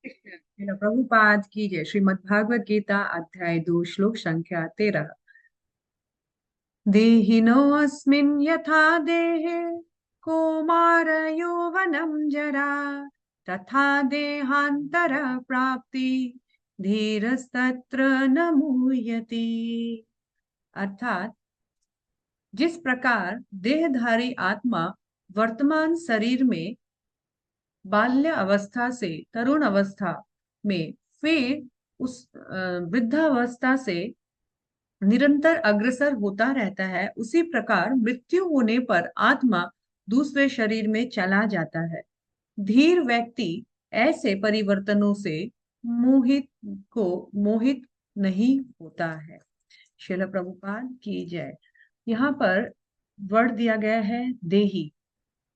श्रील प्रभुपाद की जय। श्रीमद् भागवत गीता अध्याय 2 श्लोक संख्या 13। देहिनोऽस्मिन् यथा देहे कौमार यौवनं जरा तथा देहान्तर प्राप्ति धीरस्तत्र न मुह्यति। अर्थात जिस प्रकार देहधारी आत्मा वर्तमान शरीर में बाल्य अवस्था से तरुण अवस्था में, फिर उस वृद्धावस्था से निरंतर अग्रसर होता रहता है, उसी प्रकार मृत्यु होने पर आत्मा दूसरे शरीर में चला जाता है। धीर व्यक्ति ऐसे परिवर्तनों से मोहित मोहित नहीं होता है। श्रील प्रभुपाद की जय। यहाँ पर वर्ड दिया गया है देही।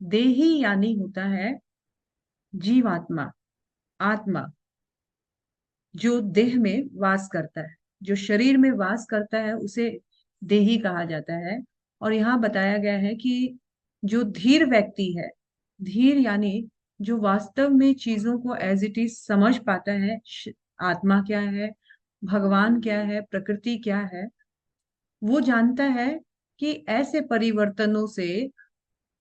देही यानी होता है जीवात्मा, आत्मा जो देह में वास करता है, जो शरीर में वास करता है, उसे देही कहा जाता है। और यहाँ बताया गया है कि जो धीर व्यक्ति है, धीर यानी जो वास्तव में चीजों को एज इट इज समझ पाता है, आत्मा क्या है, भगवान क्या है, प्रकृति क्या है, वो जानता है कि ऐसे परिवर्तनों से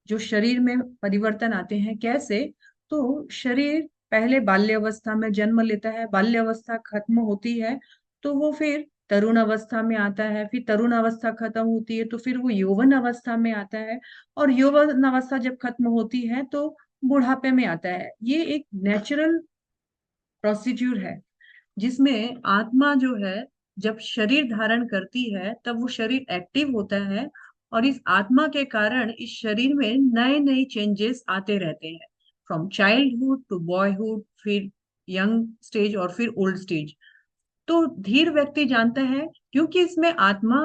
जो शरीर में परिवर्तन आते हैं कैसे। तो शरीर पहले बाल्यावस्था में जन्म लेता है, बाल्यावस्था खत्म होती है तो वो फिर तरुण अवस्था में आता है, फिर तरुण अवस्था खत्म होती है तो फिर वो यौवन अवस्था में आता है, और यौवन अवस्था जब खत्म होती है तो बुढ़ापे में आता है। ये एक नेचुरल प्रोसीड्यूर है जिसमें आत्मा जो है जब शरीर धारण करती है तब वो शरीर एक्टिव होता है, और इस आत्मा के कारण इस शरीर में नए नए चेंजेस आते रहते हैं, फ्रॉम चाइल्डहुड टू बॉयहुड, फिर यंग स्टेज और फिर ओल्ड स्टेज। तो धीर व्यक्ति जानता है क्योंकि इसमें आत्मा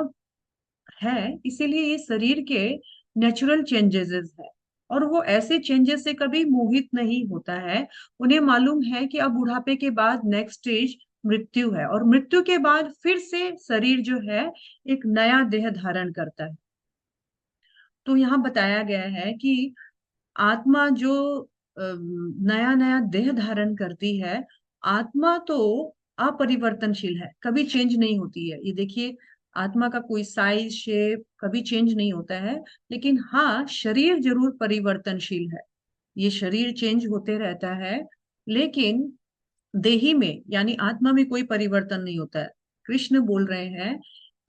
है, इसीलिए ये शरीर के नेचुरल चेंजेस है, और वो ऐसे चेंजेस से कभी मोहित नहीं होता है। उन्हें मालूम है कि अब बुढ़ापे के बाद नेक्स्ट स्टेज मृत्यु है, और मृत्यु के बाद फिर से शरीर जो है एक नया देह धारण करता है। तो यहाँ बताया गया है कि आत्मा जो नया नया देह धारण करती है, आत्मा तो अपरिवर्तनशील है, कभी चेंज नहीं होती है। ये देखिए, आत्मा का कोई साइज शेप कभी चेंज नहीं होता है, लेकिन हाँ शरीर जरूर परिवर्तनशील है। ये शरीर चेंज होते रहता है, लेकिन देही में यानी आत्मा में कोई परिवर्तन नहीं होता है। कृष्ण बोल रहे हैं,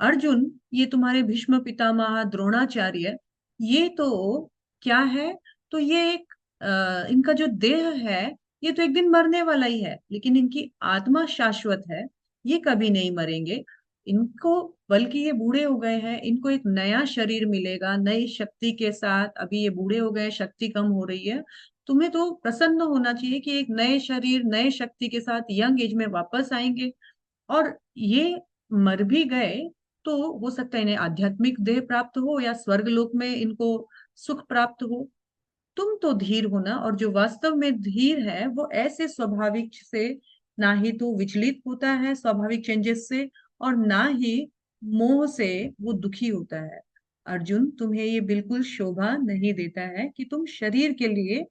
अर्जुन ये तुम्हारे भीष्म पितामह द्रोणाचार्य ये तो क्या है, तो ये एक इनका जो देह है ये तो एक दिन मरने वाला ही है, लेकिन इनकी आत्मा शाश्वत है, ये कभी नहीं मरेंगे। इनको बल्कि ये बूढ़े हो गए हैं, इनको एक नया शरीर मिलेगा नई शक्ति के साथ। अभी ये बूढ़े हो गए, शक्ति कम हो रही है, तुम्हें तो प्रसन्न होना चाहिए कि एक नए शरीर नए शक्ति के साथ यंग एज में वापस आएंगे। और ये मर भी गए तो हो सकता है इन्हें आध्यात्मिक देह प्राप्त हो या स्वर्ग लोक में इनको सुख प्राप्त हो। तुम तो धीर हो ना, और जो वास्तव में धीर है वो ऐसे स्वाभाविक से ना ही तो विचलित होता है स्वाभाविक चेंजेस से, और ना ही मोह से वो दुखी होता है। अर्जुन तुम्हें ये बिल्कुल शोभा नहीं देता है कि तुम शरीर के लिए